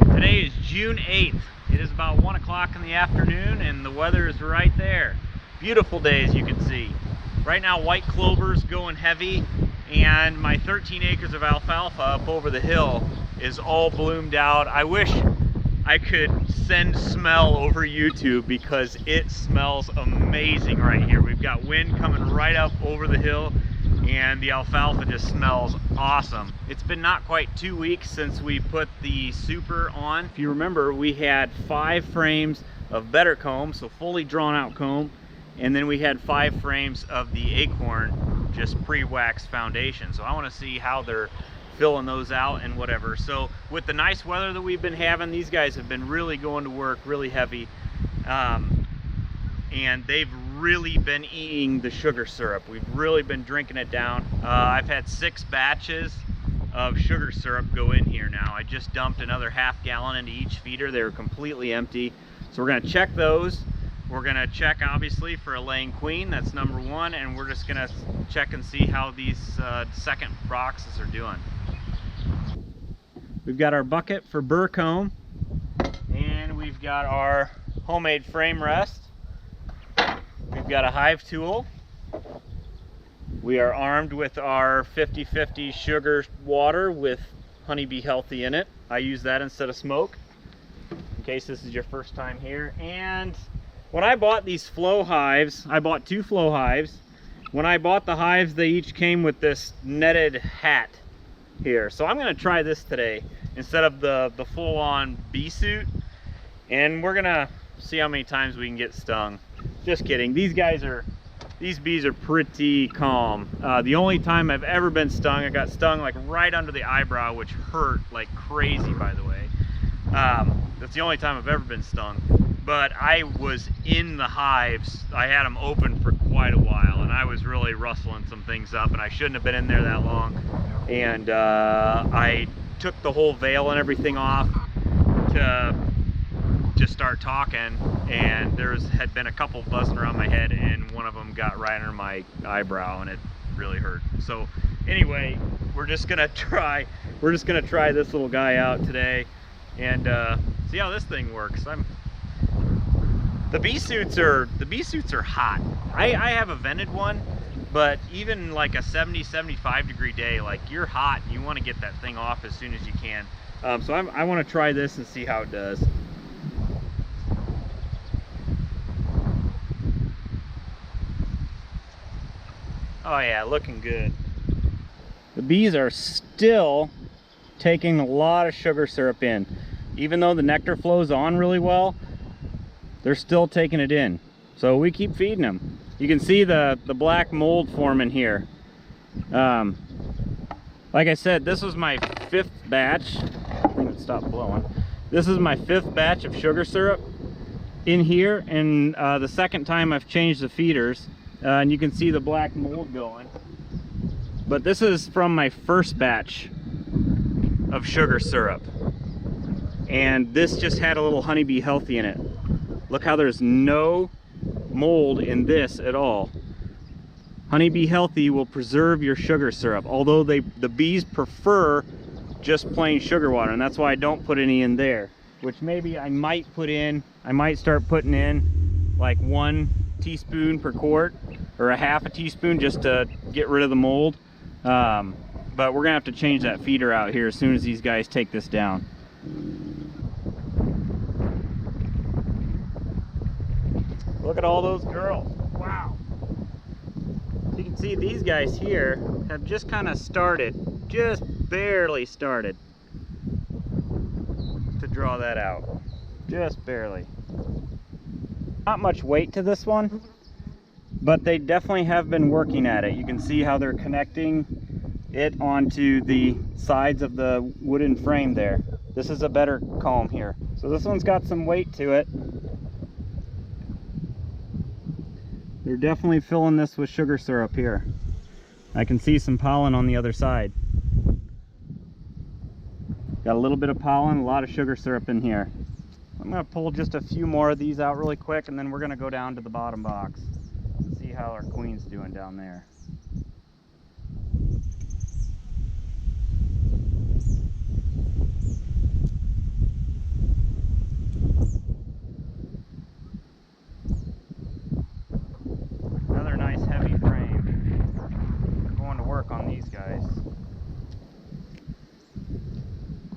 Today is June 8th. It is about 1 o'clock in the afternoon and the weather is right there. Beautiful day, as you can see. Right now white clover's going heavy and my 13 acres of alfalfa up over the hill is all bloomed out. I wish I could send smell over YouTube because it smells amazing right here. We've got wind coming right up over the hill and the alfalfa just smells awesome. It's been not quite 2 weeks since we put the super on. If you remember, we had 5 frames of better comb, so fully drawn out comb, and then we had 5 frames of the Acorn, just pre-waxed foundation. So I want to see how they're filling those out and whatever. So with the nice weather that we've been having, these guys have been really going to work really heavy, and they've really been eating the sugar syrup. We've really been drinking it down. I've had 6 batches of sugar syrup go in here now. I just dumped another ½ gallon into each feeder. They were completely empty. So we're gonna check those. We're gonna check obviously for a laying queen, that's number 1, and we're just gonna check and see how these second boxes are doing. We've got our bucket for burr comb, and we've got our homemade frame rest. We've got a hive tool. We are armed with our 50/50 sugar water with Honeybee Healthy in it. I use that instead of smoke, in case this is your first time here. And when I bought these Flow Hives, I bought 2 Flow Hives. When I bought the hives, they each came with this netted hat here. So I'm gonna try this today instead of the full-on bee suit. And we're gonna see how many times we can get stung. Just kidding. These bees are pretty calm. The only time I've ever been stung, I got stung like right under the eyebrow, which hurt like crazy, by the way. That's the only time I've ever been stung. But I was in the hives. I had them open for quite a while, and I was really rustling some things up, and I shouldn't have been in there that long. And I took the whole veil and everything off to just start talking, and had been a couple buzzing around my head, and one of them got right under my eyebrow, and it really hurt. So anyway, we're just gonna try this little guy out today and see how this thing works. The bee suits are hot. I have a vented one, but even like a 70-75 degree day, like you're hot and you want to get that thing off as soon as you can. So I want to try this and see how it does. Oh yeah, looking good. The bees are still taking a lot of sugar syrup in. Even though the nectar flows on really well, they're still taking it in. So we keep feeding them. You can see the black mold forming here. Like I said, this was my 5th batch. I think it stopped blowing. This is my 5th batch of sugar syrup in here, and the second time I've changed the feeders. And you can see the black mold going. But this is from my 1st batch of sugar syrup. And this just had a little Honeybee Healthy in it. Look how there's no mold in this at all. Honeybee Healthy will preserve your sugar syrup, although the bees prefer just plain sugar water, and that's why I don't put any in there, which maybe I might start putting in like 1 teaspoon per quart, or a ½ a teaspoon, just to get rid of the mold. But we're gonna have to change that feeder out here as soon as these guys take this down. Look at all those girls. Wow. So you can see these guys here have just kind of started, just barely started to draw that out. Just barely. Not much weight to this one, but they definitely have been working at it. You can see how they're connecting it onto the sides of the wooden frame there. This is a better comb here. So this one's got some weight to it. They're definitely filling this with sugar syrup here. I can see some pollen on the other side. Got a little bit of pollen, a lot of sugar syrup in here. I'm gonna pull just a few more of these out really quick, and then we're gonna go down to the bottom box and see how our queen's doing down there.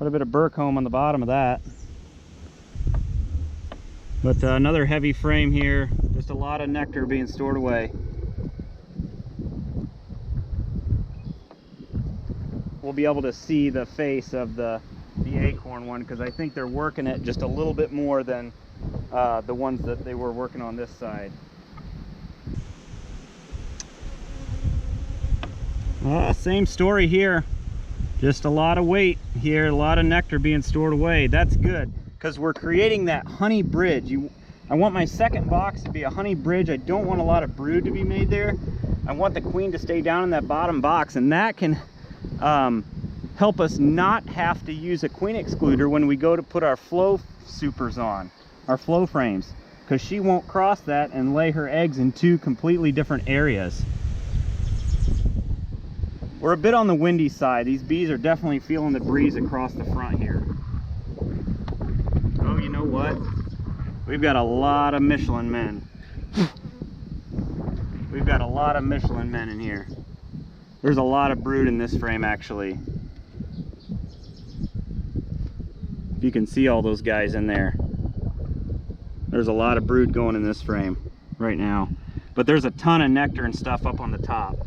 Put a bit of burr comb on the bottom of that. But another heavy frame here, just a lot of nectar being stored away. We'll be able to see the face of the acorn one, because I think they're working it just a little bit more than the ones that they were working on this side. Same story here, just a lot of weight here, a lot of nectar being stored away. That's good, because we're creating that honey bridge. I want my second box to be a honey bridge. I don't want a lot of brood to be made there. I want the queen to stay down in that bottom box, and that can help us not have to use a queen excluder when we go to put our flow supers on, our flow frames, because she won't cross that and lay her eggs in two completely different areas. We're a bit on the windy side. These bees are definitely feeling the breeze across the front here. Oh, you know what? We've got a lot of Michelin men. We've got a lot of Michelin men in here. There's a lot of brood in this frame, actually. If you can see all those guys in there. There's a lot of brood going in this frame right now. But there's a ton of nectar and stuff up on the top.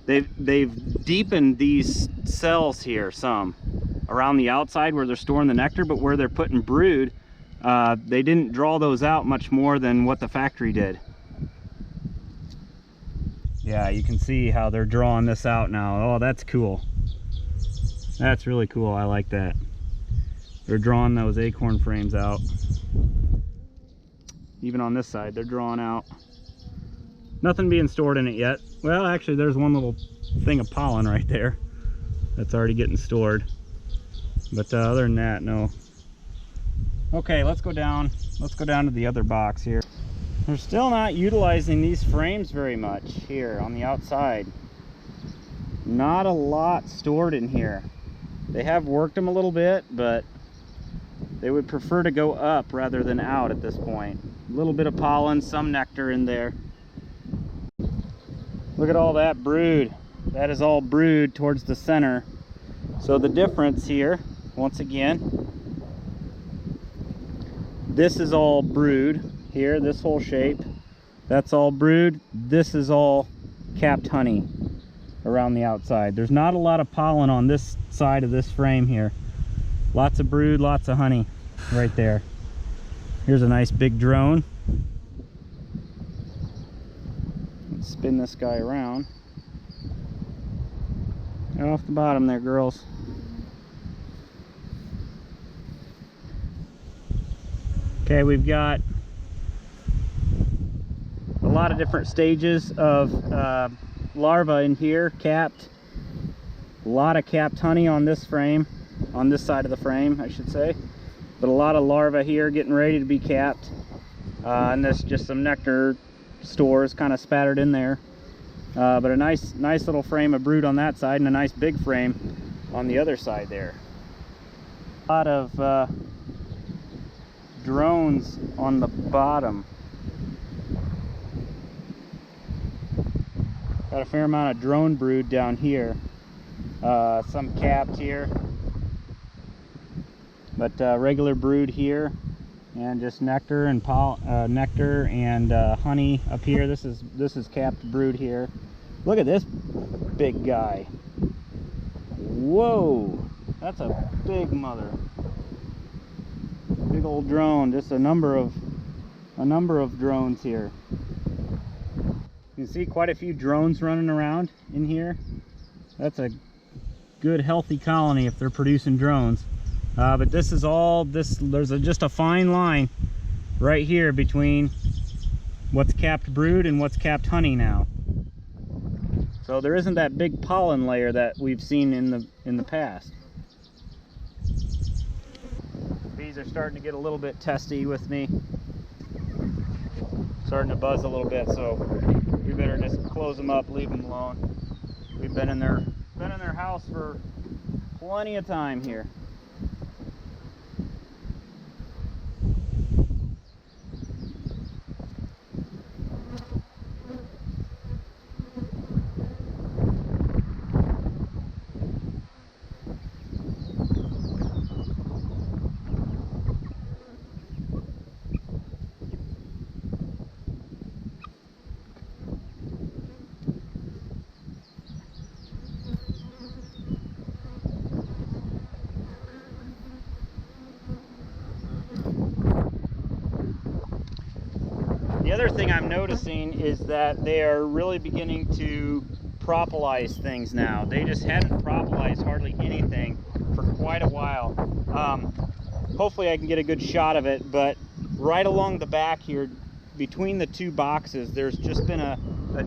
They've deepened these cells here some around the outside where they're storing the nectar, but where they're putting brood, they didn't draw those out much more than what the factory did. Yeah, you can see how they're drawing this out now. Oh, that's cool. That's really cool. I like that. They're drawing those acorn frames out. Even on this side, they're drawing out. Nothing being stored in it yet. Well, actually, there's one little thing of pollen right there that's already getting stored. But other than that, no. Okay, let's go down. Let's go down to the other box here. They're still not utilizing these frames very much here on the outside. Not a lot stored in here. They have worked them a little bit, but they would prefer to go up rather than out at this point. A little bit of pollen, some nectar in there. Look at all that brood. That is all brood towards the center. So the difference here, once again, this is all brood here, this whole shape. That's all brood. This is all capped honey around the outside. There's not a lot of pollen on this side of this frame here. Lots of brood, lots of honey right there. Here's a nice big drone. Let's spin this guy around. Get off the bottom there, girls. Okay, we've got a lot of different stages of larvae in here, capped. A lot of capped honey on this frame, on this side of the frame, I should say. But a lot of larvae here getting ready to be capped. And there's just some nectar stores kind of spattered in there. But a nice little frame of brood on that side, and a nice big frame on the other side there. A lot of drones on the bottom. Got a fair amount of drone brood down here. Some capped here, but regular brood here, and just nectar and honey up here. This is capped brood here. Look at this big guy. Whoa, that's a big mother. Big old drone. Just a number of drones here. You can see quite a few drones running around in here. That's a good healthy colony if they're producing drones. But this is all this. There's just a fine line right here between what's capped brood and what's capped honey now. So there isn't that big pollen layer that we've seen in the past. The bees are starting to get a little bit testy with me. Starting to buzz a little bit, so we better just close them up, leave them alone. We've been in their house for plenty of time here. other thing I'm noticing is that they are really beginning to propolis things now. They just hadn't propolised hardly anything for quite a while. Hopefully I can get a good shot of it, but right along the back here, between the two boxes, there's just been a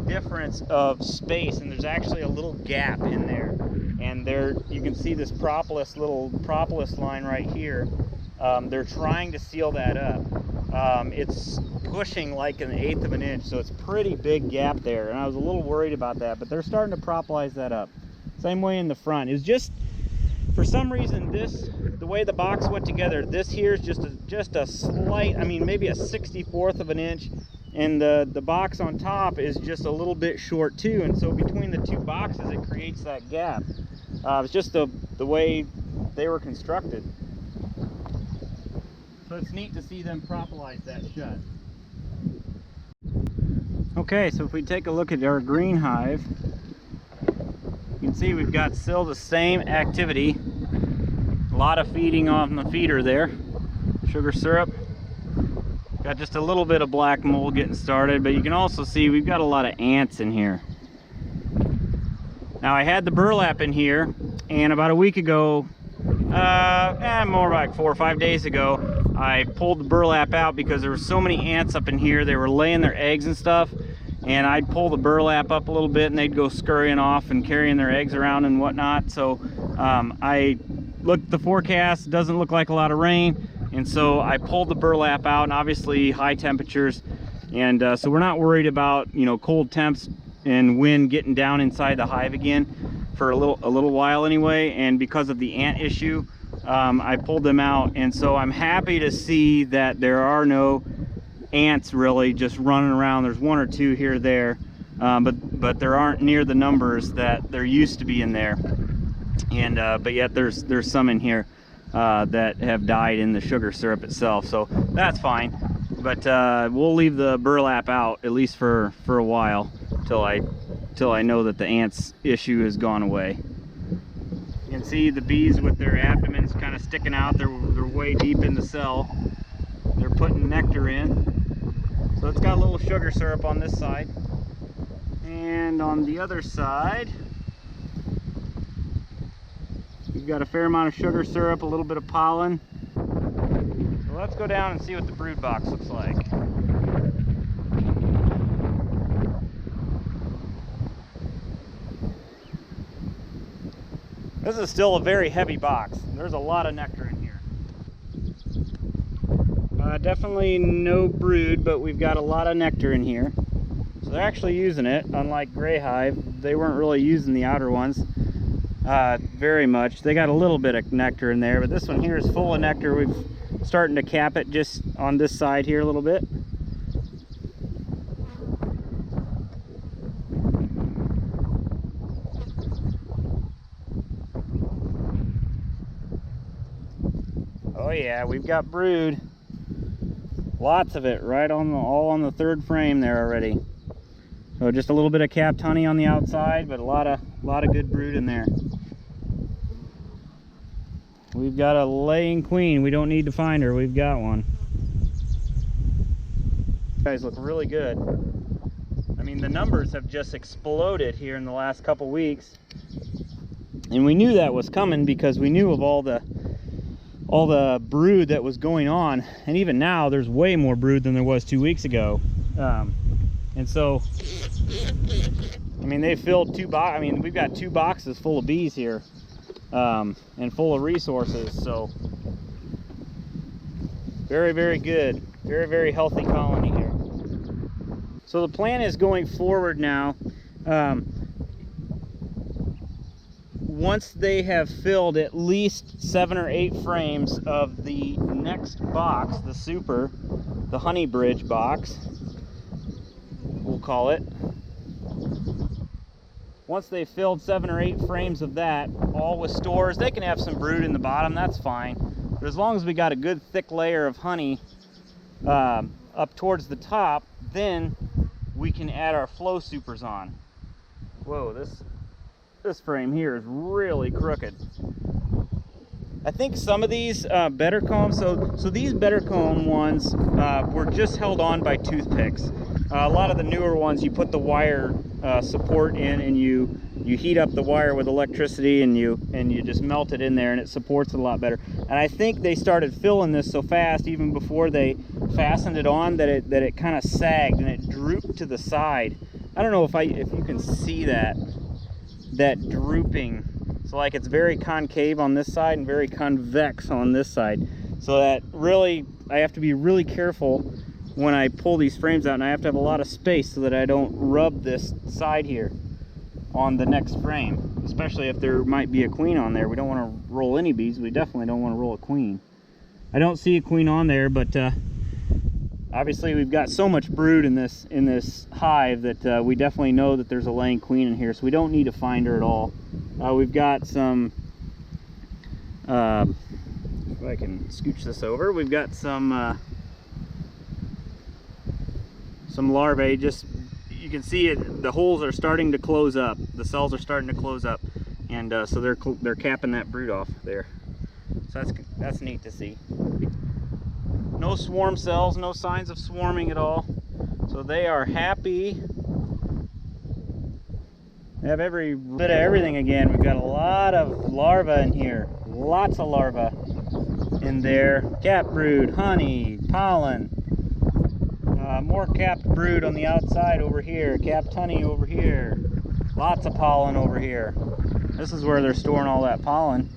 difference of space, and there's actually a little gap in there. And there you can see this little propolis line right here. They're trying to seal that up. It's pushing like 1/8 of an inch, so it's a pretty big gap there, and I was a little worried about that, but they're starting to propolis that up. Same way in the front. It's just, for some reason, the way the box went together, this here is just a slight, I mean maybe a 1/64 of an inch, and the box on top is just a little bit short too, and so between the two boxes it creates that gap. It's just the way they were constructed. So it's neat to see them propolis that shut. Okay, so if we take a look at our green hive, you can see we've got still the same activity. A lot of feeding on the feeder there. Sugar syrup. Got just a little bit of black mold getting started, but you can also see we've got a lot of ants in here. Now I had the burlap in here, and about a week ago, more like 4 or 5 days ago, I pulled the burlap out because there were so many ants up in here. They were laying their eggs and stuff, and I'd pull the burlap up a little bit and they'd go scurrying off and carrying their eggs around and whatnot. So I looked at the forecast, doesn't look like a lot of rain, and so I pulled the burlap out, and obviously high temperatures, and so we're not worried about, you know, cold temps and wind getting down inside the hive again for a little while anyway. And because of the ant issue, I pulled them out, and so I'm happy to see that there are no ants really just running around. There's 1 or 2 here or there, but there aren't near the numbers that there used to be in there, and but yet there's some in here that have died in the sugar syrup itself, so that's fine. But we'll leave the burlap out at least for a while till I know that the ants issue has gone away. You can see the bees with their abdomens kind of sticking out. They're way deep in the cell. They're putting nectar in. So it's got a little sugar syrup on this side. And on the other side, we've got a fair amount of sugar syrup, a little bit of pollen. So let's go down and see what the brood box looks like. This is still a very heavy box. There's a lot of nectar in here. Definitely no brood, but we've got a lot of nectar in here. So they're actually using it, unlike gray hive. They weren't really using the outer ones very much. They got a little bit of nectar in there, but this one here is full of nectar. We're starting to cap it just on this side here a little bit. Oh yeah, we've got brood. Lots of it, right on all on the 3rd frame there already. So just a little bit of capped honey on the outside, but a lot of good brood in there. We've got a laying queen. We don't need to find her. We've got one. You guys look really good. I mean, the numbers have just exploded here in the last couple weeks, and we knew that was coming because we knew of all the brood that was going on, and even now there's way more brood than there was 2 weeks ago. And so, I mean, they filled we've got 2 boxes full of bees here, and full of resources. So very, very good. Very, very healthy colony here. So the plan is going forward now, once they have filled at least 7 or 8 frames of the next box, the super, the honey bridge box, we'll call it. Once they've filled 7 or 8 frames of that, all with stores, they can have some brood in the bottom, that's fine. But as long as we got a good thick layer of honey up towards the top, then we can add our flow supers on. Whoa, this frame here is really crooked. I think some of these better comb, so these better comb ones were just held on by toothpicks. A lot of the newer ones, you put the wire support in, and you heat up the wire with electricity, and you just melt it in there, and it supports it a lot better. And I think they started filling this so fast, even before they fastened it on, that it kind of sagged and it drooped to the side. I don't know if you can see that drooping. So like it's very concave on this side and very convex on this side. So that really, I have to be really careful when I pull these frames out, and I have to have a lot of space so that I don't rub this side here on the next frame, especially if there might be a queen on there. We don't want to roll any bees. We definitely don't want to roll a queen. I don't see a queen on there, but obviously we've got so much brood in this hive that we definitely know that there's a laying queen in here, so we don't need to find her at all. We've got some, if I can scooch this over, we've got some larvae. Just, you can see it, the holes are starting to close up, the cells are starting to close up, and so they're capping that brood off there. So that's neat to see. No swarm cells, no signs of swarming at all. So they are happy. They have every bit of everything again. We've got a lot of larvae in here. Lots of larvae in there. Capped brood, honey, pollen. More capped brood on the outside over here. Capped honey over here. Lots of pollen over here. This is where they're storing all that pollen.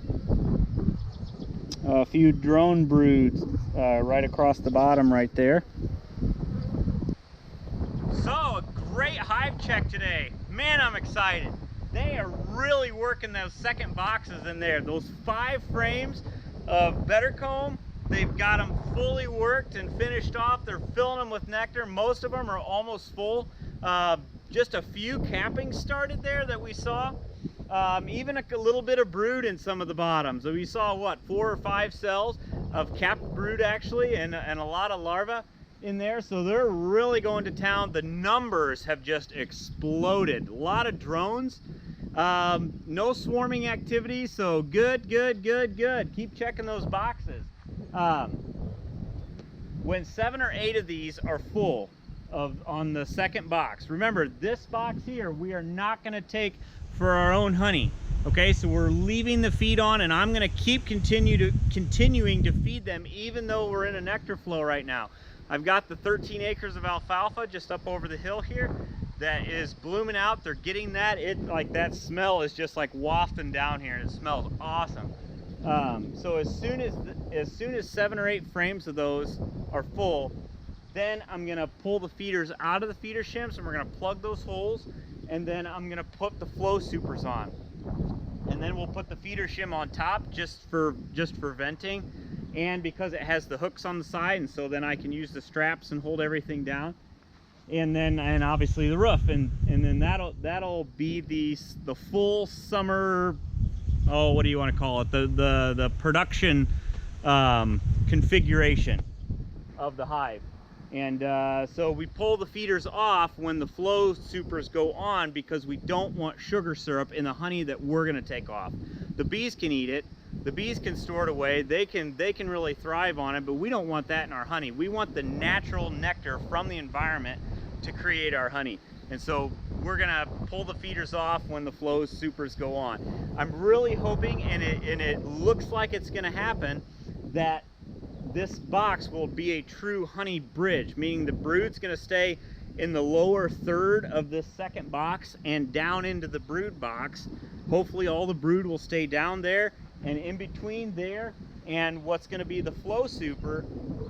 A few drone broods right across the bottom right there. So, a great hive check today. Man, I'm excited. They are really working those second boxes in there. Those 5 frames of better comb, they've got them fully worked and finished off. They're filling them with nectar. Most of them are almost full. Just a few cappings started there that we saw. Even a little bit of brood in some of the bottoms. So we saw, what, 4 or 5 cells of capped brood actually, and a lot of larvae in there. So they're really going to town. The numbers have just exploded. A lot of drones. No swarming activity, so good. Keep checking those boxes. When 7 or 8 of these are full on the second box, remember this box here we are not going to take for our own honey. Okay, so we're leaving the feed on, and I'm going to keep continuing to feed them even though we're in a nectar flow right now. I've got the 13 acres of alfalfa just up over the hill here that is blooming out. They're getting that. Like that smell is just like wafting down here, and it smells awesome. So as soon as 7 or 8 frames of those are full, then I'm gonna pull the feeders out of the feeder shims, and we're gonna plug those holes, and then I'm gonna put the flow supers on, and then we'll put the feeder shim on top just for venting. And because it has the hooks on the side, and so then I can use the straps and hold everything down, and obviously the roof, and then that'll be the full summer, oh, what do you want to call it, the production configuration of the hive. And so we pull the feeders off when the flow supers go on, because we don't want sugar syrup in the honey that we're going to take off. The bees can eat it. The bees can store it away. They can really thrive on it, but we don't want that in our honey. We want the natural nectar from the environment to create our honey. And so we're gonna pull the feeders off when the flow supers go on. I'm really hoping, and it looks like it's gonna happen, that this box will be a true honey bridge, meaning the brood's gonna stay in the lower third of this second box and down into the brood box. Hopefully all the brood will stay down there, and in between there and what's going to be the flow super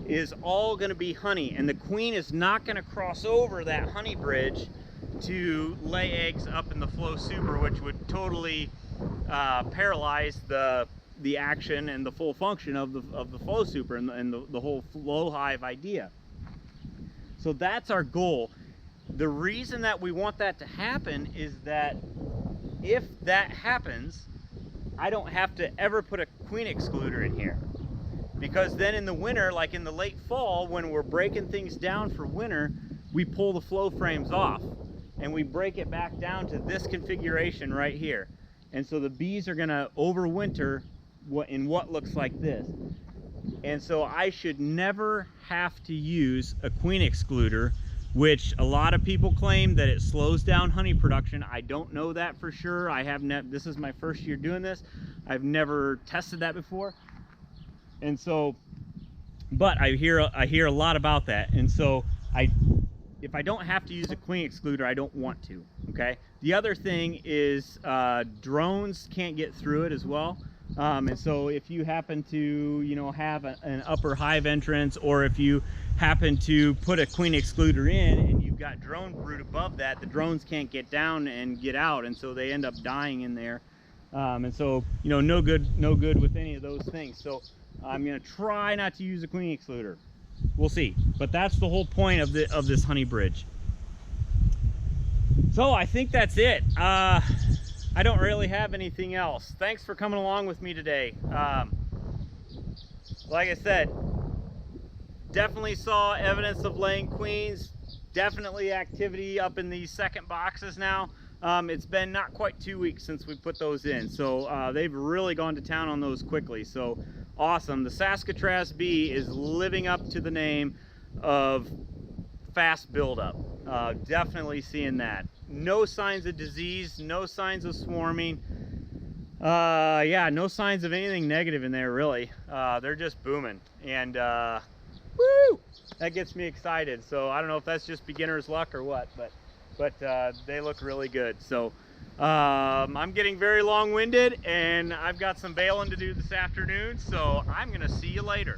is all going to be honey, and the queen is not going to cross over that honey bridge to lay eggs up in the flow super, which would totally paralyze the action and the full function of the flow super and the whole Flow Hive idea. So that's our goal. The reason that we want that to happen is that if that happens, I don't have to ever put a queen excluder in here, because then in the winter, like in the late fall, when we're breaking things down for winter, we pull the flow frames off and we break it back down to this configuration right here. And so the bees are going to overwinter what looks like this. And so I should never have to use a queen excluder, which a lot of people claim that it slows down honey production. I don't know that for sure. This is my first year doing this. I've never tested that before. And so, but I hear a lot about that. And so if I don't have to use a queen excluder, I don't want to, okay? The other thing is drones can't get through it as well. And so if you happen to, you know, have an upper hive entrance, or if you happen to put a queen excluder in and you've got drone brood above that, the drones can't get down and get out, and so they end up dying in there. And so, you know, no good with any of those things. So I'm gonna try not to use a queen excluder. We'll see, but that's the whole point of this honey bridge. So I think that's it. I don't really have anything else. Thanks for coming along with me today. Like I said, definitely saw evidence of laying queens. Definitely activity up in these second boxes now. It's been not quite 2 weeks since we put those in, so they've really gone to town on those quickly. So awesome. The Saskatraz bee is living up to the name of fast buildup. Definitely seeing that. No signs of disease, no signs of swarming. Yeah, no signs of anything negative in there, really. They're just booming, and woo, that gets me excited. So I don't know if that's just beginner's luck or what, but they look really good. So I'm getting very long-winded, and I've got some bailing to do this afternoon, so I'm gonna see you later.